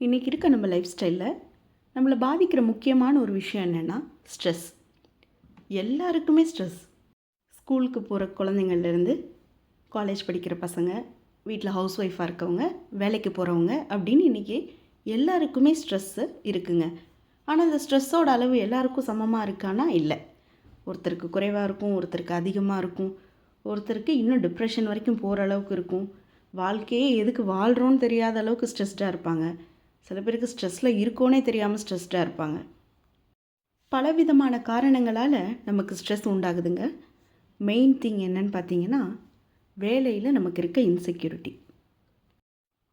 இன்றைக்கி இருக்க நம்ம லைஃப் ஸ்டைலில் நம்மளை பாதிக்கிற முக்கியமான ஒரு விஷயம் என்னென்னா ஸ்ட்ரெஸ். எல்லாருக்குமே ஸ்ட்ரெஸ். ஸ்கூலுக்கு போகிற குழந்தைங்கள்லேருந்து காலேஜ் படிக்கிற பசங்க, வீட்டில் ஹவுஸ் ஒய்ஃபாக இருக்கவங்க, வேலைக்கு போகிறவங்க அப்படின்னு இன்றைக்கி எல்லாருக்குமே ஸ்ட்ரெஸ்ஸு இருக்குங்க. ஆனால் அந்த ஸ்ட்ரெஸ்ஸோட அளவு எல்லாருக்கும் சமமாக இருக்கான்னா இல்லை. ஒருத்தருக்கு குறைவாக இருக்கும், ஒருத்தருக்கு அதிகமாக இருக்கும், ஒருத்தருக்கு இன்னும் டிப்ரெஷன் வரைக்கும் போகிற அளவுக்கு இருக்கும். வாழ்க்கையே எதுக்கு வாழ்கிறோன்னு தெரியாத அளவுக்கு ஸ்ட்ரெஸ்டாக இருப்பாங்க. சில பேருக்கு ஸ்ட்ரெஸ்ஸில் இருக்கோனே தெரியாமல் ஸ்ட்ரெஸ்டாக இருப்பாங்க. பலவிதமான காரணங்களால் நமக்கு ஸ்ட்ரெஸ் உண்டாகுதுங்க. மெயின் திங் என்னன்னு பார்த்தீங்கன்னா, வேலையில் நமக்கு இருக்க இன்செக்யூரிட்டி,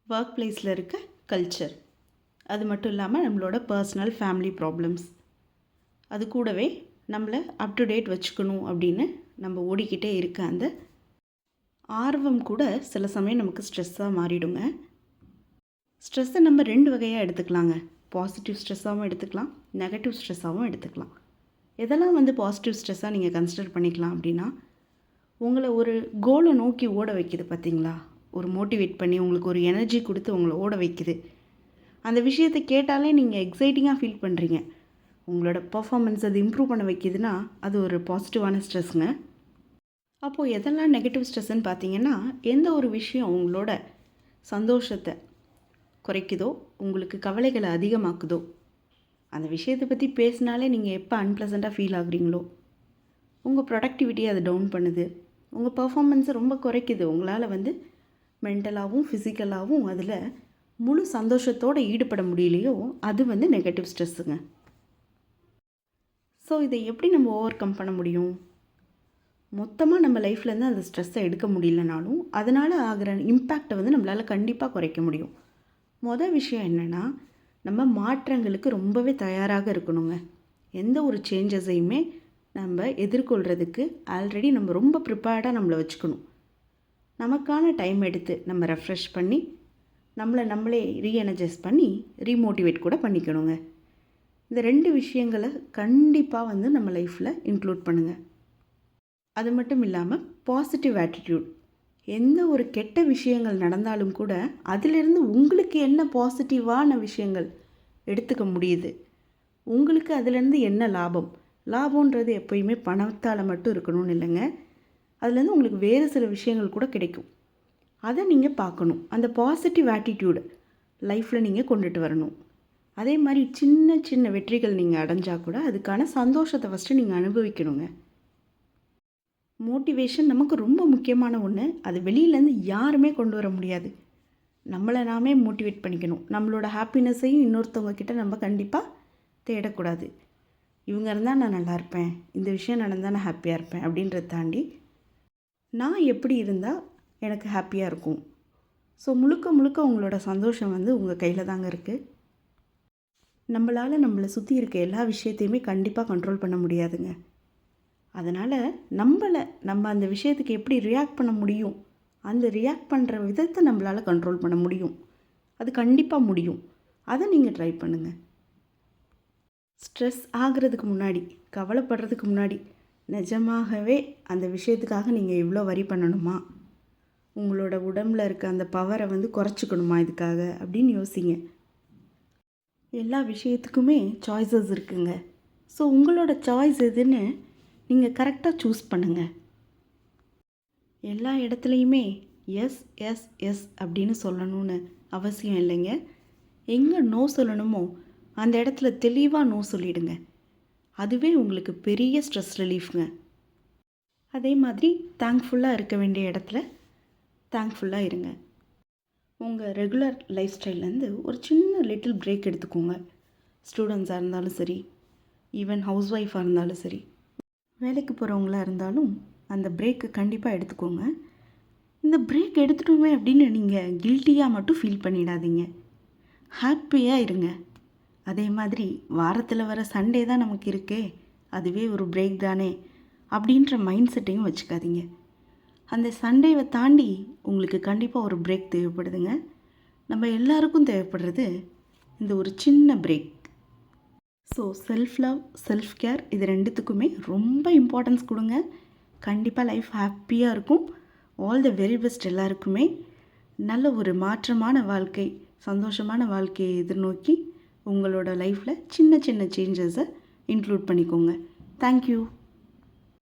ஒர்க் பிளேஸில் இருக்க கல்ச்சர், அது மட்டும் இல்லாமல் நம்மளோட பர்சனல் ஃபேமிலி ப்ராப்ளம்ஸ், அது கூடவே நம்மளை அப் டு டேட் வச்சுக்கணும் அப்படின்னு நம்ம ஓடிக்கிட்டே இருக்க அந்த ஆர்வம் கூட சில சமயம் நமக்கு ஸ்ட்ரெஸ்ஸாக மாறிடுங்க. ஸ்ட்ரெஸ்ஸை நம்ம 2 வகையாக எடுத்துக்கலாங்க. பாசிட்டிவ் ஸ்ட்ரெஸ்ஸாகவும் எடுத்துக்கலாம், நெகட்டிவ் ஸ்ட்ரெஸ்ஸாகவும் எடுத்துக்கலாம். எதெல்லாம் பாசிட்டிவ் ஸ்ட்ரெஸ்ஸாக நீங்கள் கன்சிடர் பண்ணிக்கலாம் அப்படின்னா, உங்களை ஒரு கோலை நோக்கி ஓட வைக்குது பார்த்தீங்களா, ஒரு மோட்டிவேட் பண்ணி உங்களுக்கு ஒரு எனர்ஜி கொடுத்து உங்களை ஓட வைக்குது. அந்த விஷயத்தை கேட்டாலே நீங்கள் எக்ஸைட்டிங்காக ஃபீல் பண்ணுறீங்க. உங்களோட பர்ஃபார்மன்ஸ் அது இம்ப்ரூவ் பண்ண வைக்கிதுன்னா அது ஒரு பாசிட்டிவான ஸ்ட்ரெஸ்ஸுங்க. அப்போது எதெல்லாம் நெகட்டிவ் ஸ்ட்ரெஸ்ஸுன்னு பார்த்தீங்கன்னா, எந்த ஒரு விஷயம் உங்களோட சந்தோஷத்தை குறைக்குதோ, உங்களுக்கு கவலைகளை அதிகமாக்குதோ, அந்த விஷயத்தை பற்றி பேசினாலே நீங்கள் எப்போ அன்ப்ளசண்ட்டாக ஃபீல் ஆகுறீங்களோ, உங்கள் ப்ரொடக்டிவிட்டியை அது டவுன் பண்ணுது, உங்கள் பர்ஃபார்மன்ஸை ரொம்ப குறைக்குது, உங்களால் மென்டலாகவும் ஃபிசிக்கலாகவும் அதில் முழு சந்தோஷத்தோடு ஈடுபட முடியலையோ, அது நெகட்டிவ் ஸ்ட்ரெஸ்ஸுங்க. ஸோ இதை எப்படி நம்ம ஓவர் கம் பண்ண முடியும்? மொத்தமாக நம்ம லைஃப்லேருந்து அந்த ஸ்ட்ரெஸ்ஸை எடுக்க முடியலனாலும் அதனால் ஆகிற இம்பேக்டை நம்மளால் கண்டிப்பாக குறைக்க முடியும். விஷயம் என்னென்னா, நம்ம மாற்றங்களுக்கு ரொம்பவே தயாராக இருக்கணுங்க. எந்த ஒரு சேஞ்சஸையுமே நம்ம எதிர்கொள்கிறதுக்கு ஆல்ரெடி நம்ம ரொம்ப ப்ரிப்பேர்டாக நம்மளை வச்சுக்கணும். நமக்கான டைம் எடுத்து நம்ம ரெஃப்ரெஷ் பண்ணி நம்மளே ரீஎனர்ஜைஸ் பண்ணி ரீமோட்டிவேட் கூட பண்ணிக்கணுங்க. இந்த 2 விஷயங்களை கண்டிப்பாக நம்ம லைஃப்பில் இன்க்ளூட் பண்ணுங்கள். அது மட்டும் இல்லாமல் பாசிட்டிவ் ஆட்டிடியூட். எந்த ஒரு கெட்ட விஷயங்கள் நடந்தாலும் கூட அதிலிருந்து உங்களுக்கு என்ன பாசிட்டிவான விஷயங்கள் எடுத்துக்க முடியுது, உங்களுக்கு அதிலேருந்து என்ன லாபம்ன்றது எப்போயுமே பணத்தால் மட்டும் இருக்கணும்னு இல்லைங்க. அதுலேருந்து உங்களுக்கு வேறு சில விஷயங்கள் கூட கிடைக்கும். அதை நீங்கள் பார்க்கணும். அந்த பாசிட்டிவ் ஆட்டிடியூடு லைஃப்பில் நீங்கள் கொண்டுட்டு வரணும். அதே மாதிரி சின்ன சின்ன வெற்றிகள் நீங்கள் அடைஞ்சால் கூட அதுக்கான சந்தோஷத்தை ஃபஸ்ட்டு நீங்கள் அனுபவிக்கணுங்க. மோட்டிவேஷன் நமக்கு ரொம்ப முக்கியமான ஒன்று. அது வெளியிலேருந்து யாருமே கொண்டு வர முடியாது. நம்மளை நாமே மோட்டிவேட் பண்ணிக்கணும். நம்மளோட ஹாப்பினஸையும் இன்னொருத்தவங்க கிட்ட நம்ம கண்டிப்பாக தேடக்கூடாது. இவங்க இருந்தால் நான் நல்லா இருப்பேன், இந்த விஷயம் நடந்தால் நான் ஹாப்பியாக இருப்பேன் அப்படின்றத தாண்டி நான் எப்படி இருந்தால் எனக்கு ஹாப்பியாக இருக்கும். ஸோ முழுக்க முழுக்க உங்களோட சந்தோஷம் உங்கள் கையில் தாங்க இருக்குது. நம்மளால் நம்மளை சுற்றி இருக்க எல்லா விஷயத்தையுமே கண்டிப்பாக கண்ட்ரோல் பண்ண முடியாதுங்க. அதனால் நம்ம அந்த விஷயத்துக்கு எப்படி ரியாக்ட் பண்ண முடியும், அந்த ரியாக்ட் பண்ணுற விதத்தை நம்மளால் கண்ட்ரோல் பண்ண முடியும். அது கண்டிப்பாக முடியும். அதை நீங்கள் ட்ரை பண்ணுங்கள். ஸ்ட்ரெஸ் ஆகிறதுக்கு முன்னாடி, கவலைப்படுறதுக்கு முன்னாடி நிஜமாகவே அந்த விஷயத்துக்காக நீங்கள் இவ்வளோ வரி பண்ணணுமா, உங்களோட உடம்பில் இருக்க அந்த பவரை குறைச்சிக்கணுமா இதுக்காக அப்படின்னு யோசிங்க. எல்லா விஷயத்துக்குமே சாய்ஸஸ் இருக்குங்க. ஸோ உங்களோட சாய்ஸ் எதுன்னு நீங்கள் கரெக்டாக சூஸ் பண்ணுங்கள். எல்லா இடத்துலையுமே எஸ் எஸ் எஸ் அப்படின்னு சொல்லணும்னு அவசியம் இல்லைங்க. எங்கே நோ சொல்லணுமோ அந்த இடத்துல தெளிவாக நோ சொல்லிவிடுங்க. அதுவே உங்களுக்கு பெரிய ஸ்ட்ரெஸ் ரிலீஃப்ங்க. அதே மாதிரி தேங்க்ஃபுல்லாக இருக்க வேண்டிய இடத்துல தேங்க்ஃபுல்லாக இருங்க. உங்கள் ரெகுலர் லைஃப் ஸ்டைல்லேருந்து ஒரு சின்ன லிட்டில் பிரேக் எடுத்துக்கோங்க. ஸ்டூடெண்ட்ஸாக இருந்தாலும் சரி, ஈவன் ஹவுஸ் ஒய்ஃபாக இருந்தாலும் சரி, வேலைக்கு போகிறவங்களா இருந்தாலும் அந்த பிரேக்கு கண்டிப்பாக எடுத்துக்கோங்க. இந்த பிரேக் எடுத்துட்டோமே அப்படின்னு நீங்கள் கில்ட்டியாக மட்டும் ஃபீல் பண்ணிடாதீங்க. ஹாப்பியாக இருங்க. அதே மாதிரி வாரத்தில் வர சண்டே தான் நமக்கு இருக்கே, அதுவே ஒரு பிரேக் தானே அப்படின்ற மைண்ட் செட்டையும் வச்சுக்காதீங்க. அந்த சண்டேவை தாண்டி உங்களுக்கு கண்டிப்பாக ஒரு பிரேக் தேவைப்படுதுங்க. நம்ம எல்லாருக்கும் தேவைப்படுறது இந்த ஒரு சின்ன break. So self love, self care இது 2த்துக்குமே ரொம்ப இம்பார்ட்டன்ஸ் கொடுங்க. கண்டிப்பாக லைஃப் ஹாப்பியாக இருக்கும். ஆல் த வெரி பெஸ்ட் எல்லாருக்குமே. நல்ல ஒரு மாற்றமான வாழ்க்கை, சந்தோஷமான வாழ்க்கையை எதிர்நோக்கி உங்களோட லைஃப்பில் சின்ன சின்ன சேஞ்சஸை இன்க்ளூட் பண்ணிக்கோங்க. தேங்க்யூ.